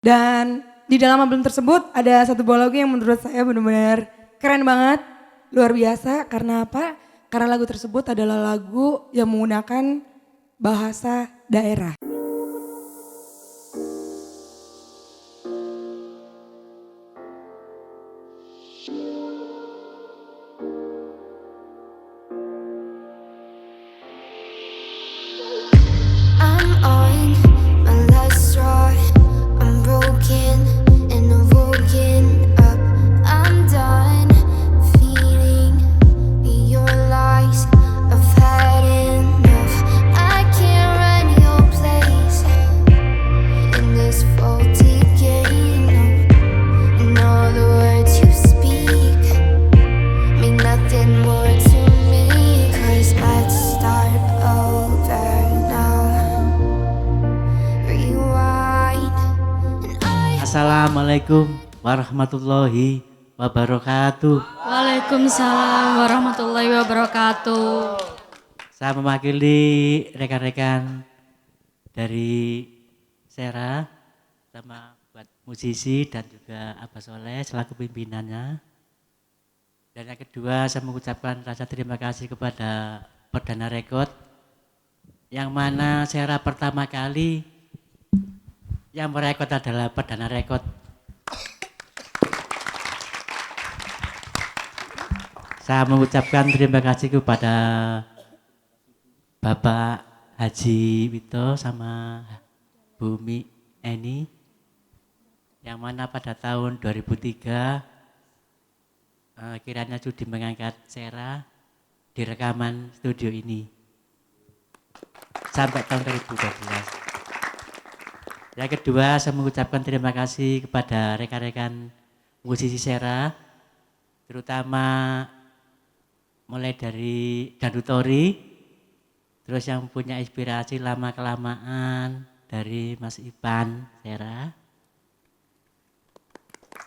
Dan di dalam album tersebut ada satu buah lagu yang menurut saya benar-benar keren banget, luar biasa. Karena apa? Karena lagu tersebut adalah lagu yang menggunakan bahasa daerah. I'm on my last straw. I'm broken and I'm woken up. I'm done feeding your lies. I've had enough. I can't run your place in this faulty game. No. And all the words you speak mean nothing more to me. 'Cause let's start over now. Rewind. And Assalamualaikum warahmatullahi wabarakatuh. Waalaikumsalam warahmatullahi wabarakatuh. Saya mewakili rekan-rekan dari Sera sama buat musisi dan juga Abah Soleh selaku pimpinannya. Dan yang kedua saya mengucapkan rasa terima kasih kepada Perdana Rekod yang mana Sera pertama kali yang merekod adalah Perdana Rekod. Saya mengucapkan terima kasih kepada Bapak Haji Wito sama Bumi Eni yang mana pada tahun 2003 kiranya sudi mengangkat Sera di rekaman studio ini sampai tahun 2012. Yang kedua, saya mengucapkan terima kasih kepada rekan-rekan musisi Sera, terutama mulai dari Dandutori, terus yang punya inspirasi lama-kelamaan dari Mas Ipan Sera,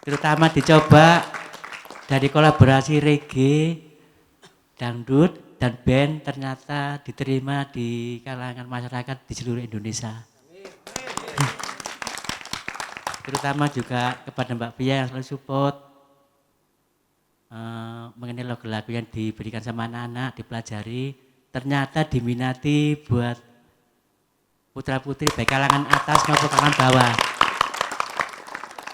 terutama dicoba dari kolaborasi reggae, dangdut, dan band ternyata diterima di kalangan masyarakat di seluruh Indonesia. Terutama juga kepada Mbak Pia yang selalu support mengenai lagu-lagu yang diberikan sama anak-anak, dipelajari, ternyata diminati buat putra-putri baik kalangan atas maupun kalangan bawah.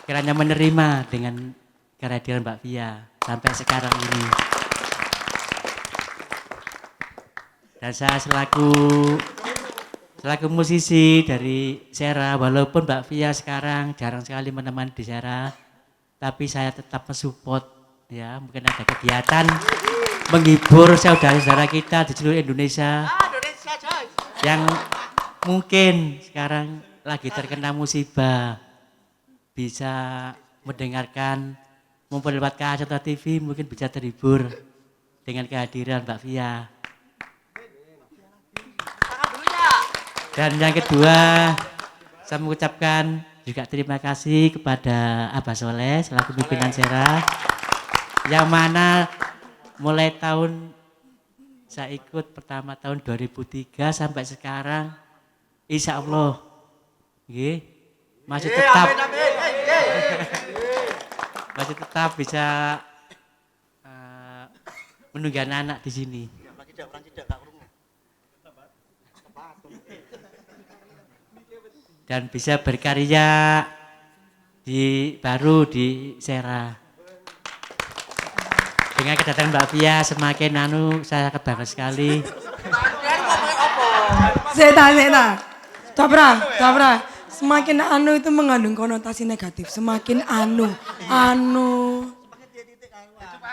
Kiranya menerima dengan kehadiran Mbak Pia sampai sekarang ini. Dan saya selaku musisi dari Sera, walaupun Mbak Via sekarang jarang sekali menemani di Sera, tapi saya tetap mensupport ya, mungkin ada kegiatan menghibur saudara-saudara kita di seluruh Indonesia yang mungkin sekarang lagi terkena musibah, bisa mendengarkan mumpung lewat kaset atau TV, mungkin bisa terhibur dengan kehadiran Mbak Via. Dan yang kedua, saya mengucapkan juga terima kasih kepada Abah Soleh selaku pimpinan Sera, yang mana mulai tahun saya ikut pertama tahun 2003 sampai sekarang, insya Allah, masih tetap bisa menunggu anak di sini. Dan bisa berkarya baru di Sera. Dengan kedatangan Mbak Pia semakin saya bangga sekali. Zeta. Cabra. Semakin itu mengandung konotasi negatif. Semakin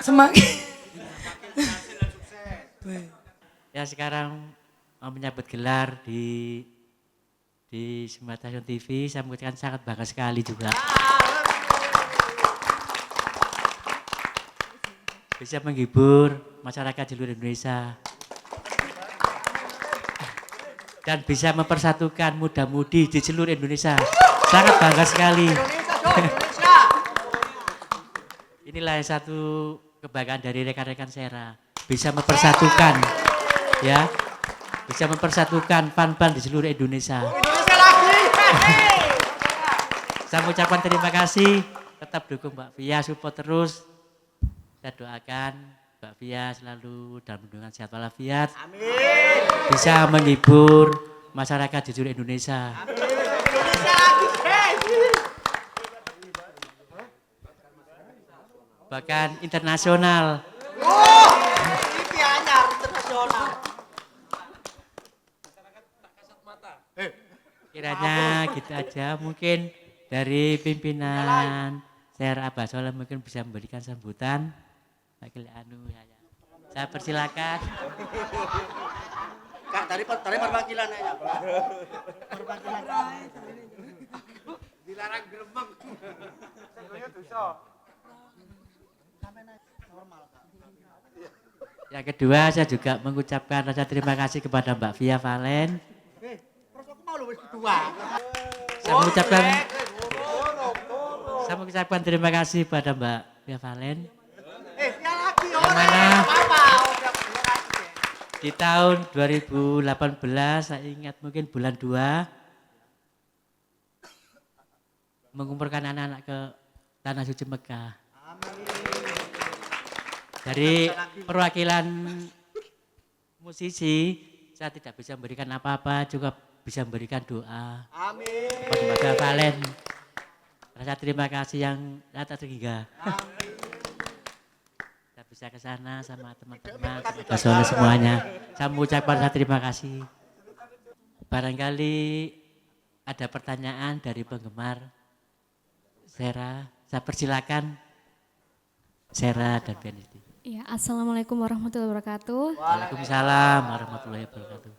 semakin. Ya sekarang menyambut gelar di Smart Station TV, saya mengucapkan sangat bangga sekali juga. Bisa menghibur masyarakat di seluruh Indonesia. Dan bisa mempersatukan muda-mudi di seluruh Indonesia. Sangat bangga sekali. Inilah satu kebanggaan dari rekan-rekan Sera. Bisa mempersatukan, ya, bisa mempersatukan fan-fan di seluruh Indonesia. Saya mengucapkan terima kasih, tetap dukung Mbak Fia, support terus. Saya doakan Mbak Fia selalu dalam lindungan sehat walafiat. Bisa menghibur masyarakat jujur Indonesia. Bahkan internasional. TV anyar internasional. Kiranya gitu aja, mungkin dari pimpinan Syara Abah Soleh mungkin bisa memberikan sambutan. Wakil anu ya. Saya persilakan. Kak, dari perwakilan aja. Perwakilan. Dilarang gremeng. Yang kedua saya juga mengucapkan rasa terima kasih kepada Mbak Fia Valen. Terus aku mau lu wis kedua. Saya mengucapkan terima kasih pada Mbak Fia Valen. Dia lagi Yang mana apa? di tahun 2018 saya ingat mungkin bulan 2 mengumpulkan anak-anak ke Tanah Suci Mekah. Dari perwakilan musisi, saya tidak bisa memberikan apa-apa, juga bisa memberikan doa. Amin. Kepada Mbak Valen. Rasa terima kasih yang tak terhingga. Saya bisa ke sana sama teman-teman, Mbak Soleh semuanya. Saya mengucapkan rasa terima kasih. Barangkali ada pertanyaan dari penggemar Syara, saya persilakan Syara dan Pianisti. Ya, Assalamualaikum warahmatullahi wabarakatuh. Waalaikumsalam warahmatullahi wabarakatuh.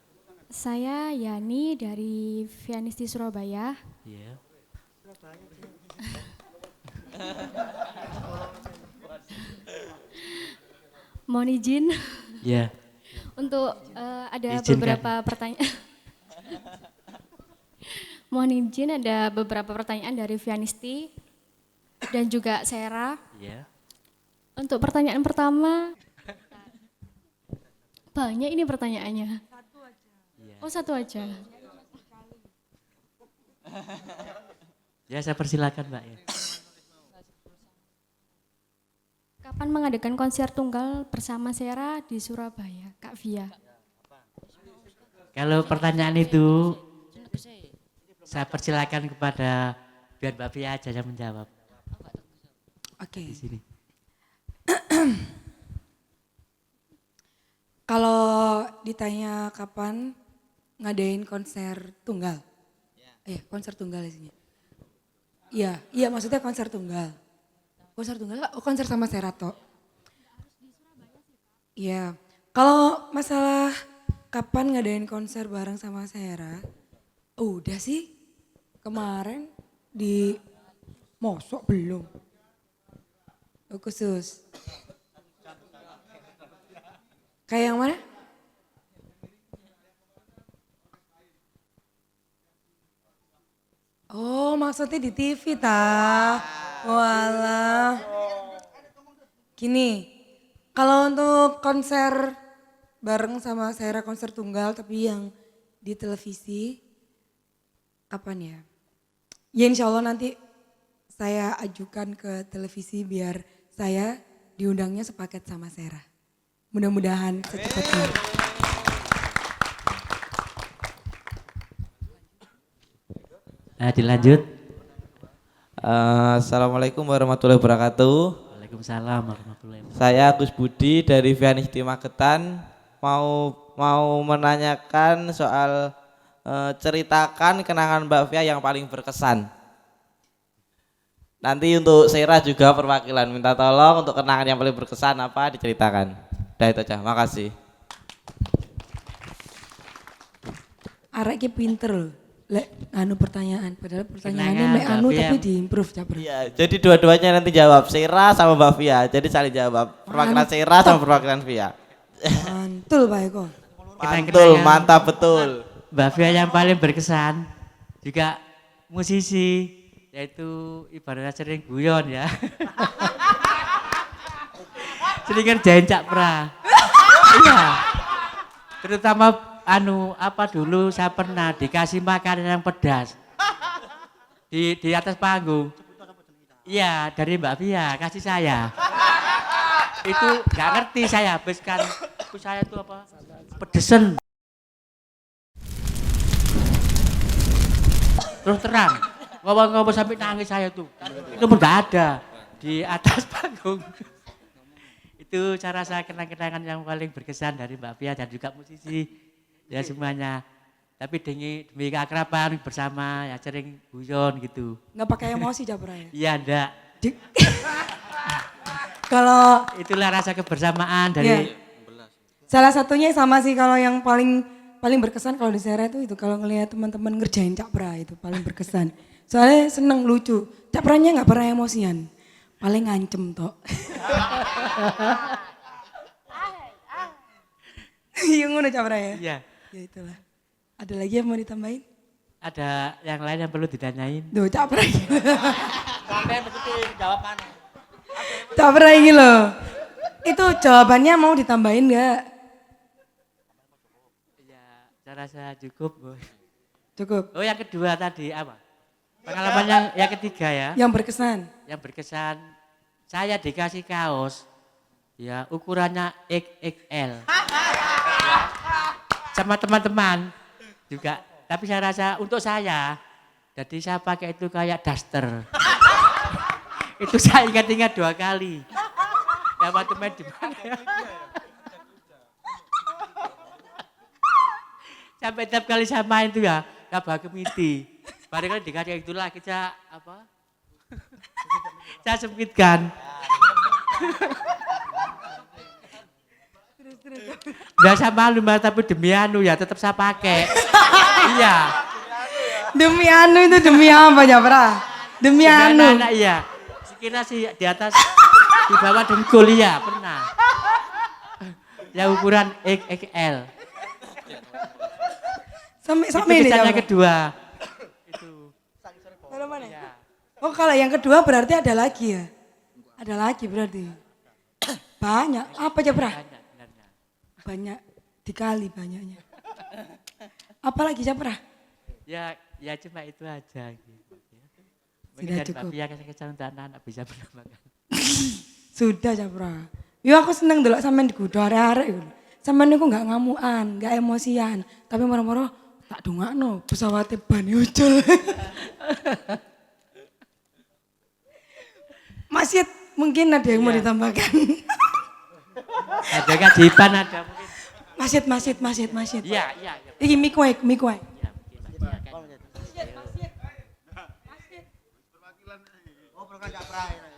Saya Yani dari Vianisti Surabaya. Iya. Mohon izin Iya. untuk ada Izinkan. beberapa pertanyaan. Mohon izin ada beberapa pertanyaan dari Vianisti dan juga Syara. Iya. Untuk pertanyaan pertama, banyak ini pertanyaannya. Oh, satu aja. Ya, saya persilakan Mbak ya. Kapan mengadakan konser tunggal bersama Syara di Surabaya, Kak Via? Kalau pertanyaan itu saya persilakan kepada biar Mbak Fia aja yang menjawab Oke. di sini. Kalau ditanya kapan ngadain konser tunggal? Konser tunggal isinya. Iya maksudnya konser tunggal. Konser tunggal, konser sama Serato. Iya. Kalau masalah kapan ngadain konser bareng sama Sera, udah sih kemarin di Mosok belum. Khusus. Kayak yang mana? Oh maksudnya di TV ta? Walah. Gini, kalau untuk konser bareng sama Syara konser tunggal tapi yang di televisi, kapan ya? Ya insya Allah nanti saya ajukan ke televisi biar saya diundangnya sepaket sama Syara. Mudah-mudahan secepatnya. Nah, dilanjut. Assalamualaikum warahmatullahi wabarakatuh. Waalaikumsalam warahmatullahi wabarakatuh. Saya Agus Budi dari Vianisti Magetan. Mau menanyakan soal ceritakan kenangan Mbak Fia yang paling berkesan. Nanti untuk Syara juga perwakilan minta tolong untuk kenangan yang paling berkesan apa diceritakan. Udah itu aja, makasih. Arek ki pinter loh. Lek anu pertanyaan, padahal pertanyaannya Kenangan, mek anu Mbak Fia. tapi diimprove capres. Iya, jadi dua-duanya nanti jawab, Syara sama Mbak Fia. Jadi saling jawab, perwakilan Syara sama perwakilan Fia. Mantul Pak Eko. Mantul, mantap betul. Mbak Fia yang paling berkesan juga musisi, yaitu ibaratnya sering guyon ya. Sering ngerjain Cak Pra. Iya. Terutama anu apa dulu saya pernah dikasih makanan yang pedas. di atas panggung. Iya, dari Mbak Fia, kasih saya. Itu nggak ngerti saya habiskan. Itu saya tuh apa? Pedesen. Terus terang. Ngomong-ngomong sampai nangis saya tuh. Itu pun nggak ada di atas panggung. Itu cara saya kenang-kenangan yang paling berkesan dari Mbak Fia dan juga musisi ya semuanya. Tapi demi keakraban bersama ya sering guyon gitu. Nggak pakai emosi Japra ya? Iya enggak. Kalau Itulah rasa kebersamaan ya, dari salah satunya sama sih kalau yang paling berkesan kalau di Sera itu kalau ngelihat teman-teman ngerjain Japra itu paling berkesan. Soalnya seneng lucu. Capranya nggak pernah emosian. Paling ngancem toh. Iya ngono Capra ya? Iya. Ya itulah. Ada lagi yang mau ditambahin? Ada yang lain yang perlu ditanyain. Duh Capra. Sampai begitu jawabannya. Capra ini loh. Itu jawabannya mau ditambahin nggak? Ya, saya rasa cukup. Bu. Cukup. Oh yang kedua tadi apa? Pengalaman yang ketiga ya. Yang berkesan. Yang berkesan saya dikasih kaos ya ukurannya XXL. Ya, sama teman-teman juga. Tapi saya rasa untuk saya, jadi saya pakai itu kayak daster. Itu saya ingat-ingat 2 kali. Ya waktu main di mana. Sampai tiap kali saya main itu ya, Kabah Kemiti. Barang kali dikasih itu lagi saya apa? Saya sempitkan. Biasa malu mas, tapi demi anu ya tetap saya pakai. Iya. Demi anu itu demi apa Japra? Demi anu. Anak iya. Sekira sih di atas, di bawah dengkul iya pernah. Ya ukuran XXL. Sampai Itu ini kesannya Japra. kedua. Itu. Kalau mana? Ya. Oh kalau yang kedua berarti ada lagi ya? Ada lagi berarti. Banyak. Apa Japra? Banyak sebenarnya. Banyak. Dikali banyaknya. Apalagi Japra? Ya cuma itu aja. Gitu. Ya. Mungkin Sudah dari cukup. Mbak Pia kesan untuk anak-anak bisa menambahkan. Sudah Japra. Yo aku seneng dulu sampean digudo arek-arek iku. Sampean niku enggak ngamukan, enggak emosian, tapi moro-moro tak dongakno pesawate ban ucul. Masih mungkin ada yang mau ditambahkan. Ada kewajiban ada mungkin. Masjid. Iya. Iki mic wae. Ya, mungkin Mas. Oh, bukan Japra ini.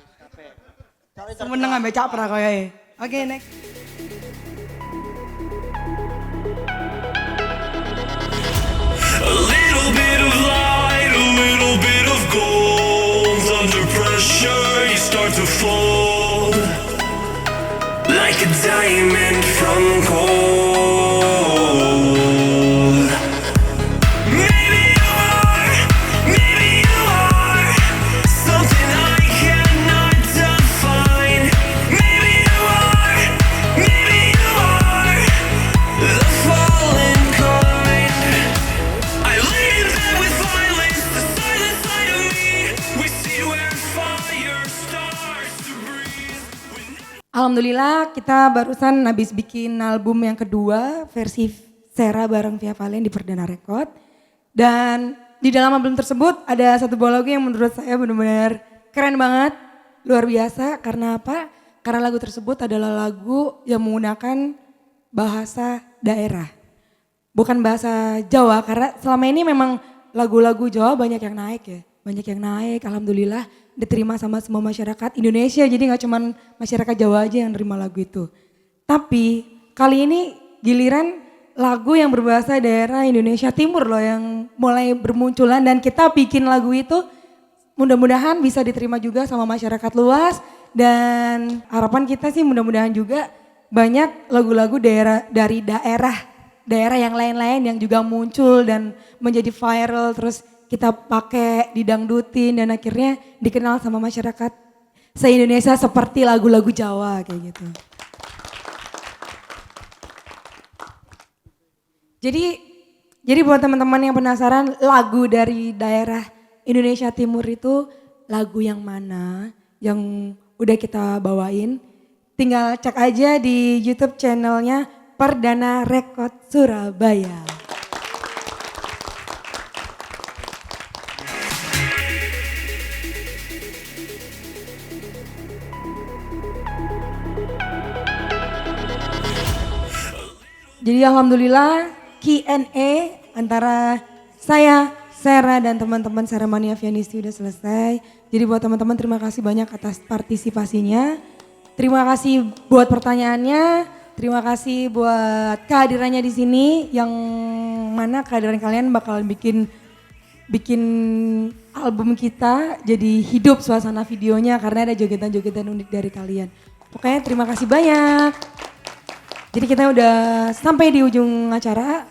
Kabeh. Semeneng ambek Capra koyoke. Oke, next. A little bit of light, a little bit of gold. Under pressure, you start to fold like a diamond from gold. Maybe you are something I cannot define. Maybe you are the fallen kind. I lay in bed with violence, the silent side of me. We see where fire starts to breathe. Alhamdulillah kita barusan habis bikin album yang kedua versi Sera bareng Via Valen di Perdana Record. Dan di dalam album tersebut ada satu buah lagu yang menurut saya benar-benar keren banget, luar biasa. Karena apa? Karena lagu tersebut adalah lagu yang menggunakan bahasa daerah. Bukan bahasa Jawa karena selama ini memang lagu-lagu Jawa banyak yang naik ya. Banyak yang naik, alhamdulillah diterima sama semua masyarakat Indonesia. Jadi gak cuma masyarakat Jawa aja yang nerima lagu itu. Tapi kali ini giliran lagu yang berbahasa daerah Indonesia Timur loh yang mulai bermunculan. Dan kita bikin lagu itu mudah-mudahan bisa diterima juga sama masyarakat luas. Dan harapan kita sih mudah-mudahan juga banyak lagu-lagu dari daerah yang lain-lain yang juga muncul dan menjadi viral terus kita pakai didangdutin dan akhirnya dikenal sama masyarakat se-Indonesia seperti lagu-lagu Jawa kayak gitu. Jadi buat teman-teman yang penasaran lagu dari daerah Indonesia Timur itu lagu yang mana yang udah kita bawain. Tinggal cek aja di YouTube channelnya Perdana Record Surabaya. Jadi alhamdulillah Q&A antara saya, Sera dan teman-teman Seremania Vianisti udah selesai. Jadi buat teman-teman terima kasih banyak atas partisipasinya. Terima kasih buat pertanyaannya. Terima kasih buat kehadirannya di sini yang mana kehadiran kalian bakalan bikin album kita jadi hidup suasana videonya karena ada jogetan-jogetan unik dari kalian. Pokoknya terima kasih banyak. Jadi kita udah sampai di ujung acara.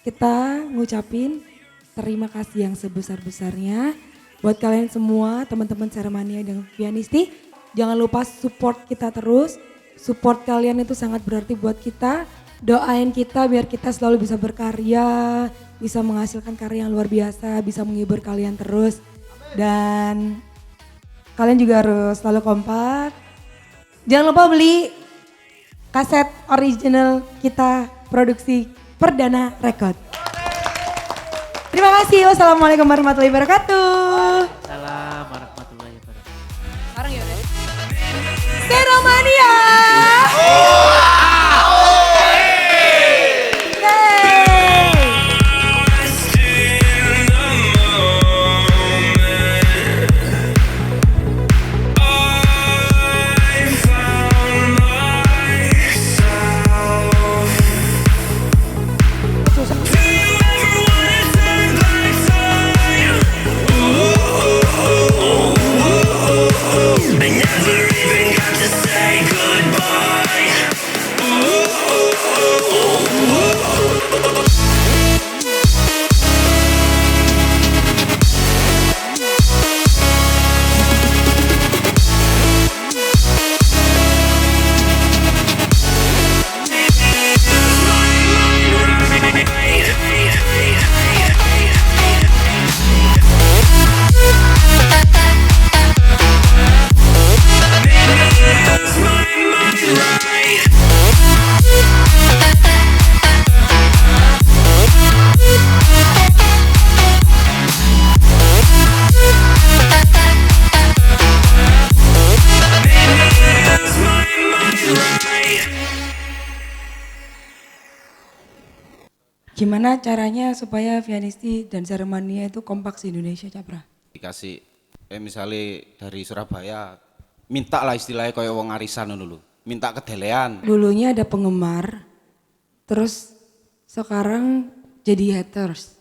Kita ngucapin terima kasih yang sebesar-besarnya buat kalian semua teman-teman Seremania dan Vianisti. Jangan lupa support kita terus. Support kalian itu sangat berarti buat kita. Doain kita biar kita selalu bisa berkarya, bisa menghasilkan karya yang luar biasa, bisa menghibur kalian terus. Dan kalian juga harus selalu kompak. Jangan lupa beli kaset original kita produksi Perdana Record. Terima kasih. Wassalamualaikum warahmatullahi wabarakatuh. Salam warahmatullahi wabarakatuh. Bareng ya udah. Seremania. I never even got to say goodbye. Gimana caranya supaya Vianisti dan Seremania itu kompak di Indonesia, Capra? Dikasih misalnya dari Surabaya minta lah istilahnya kayak wong arisan dulu, minta kedelean. Dulunya ada penggemar, terus sekarang jadi haters.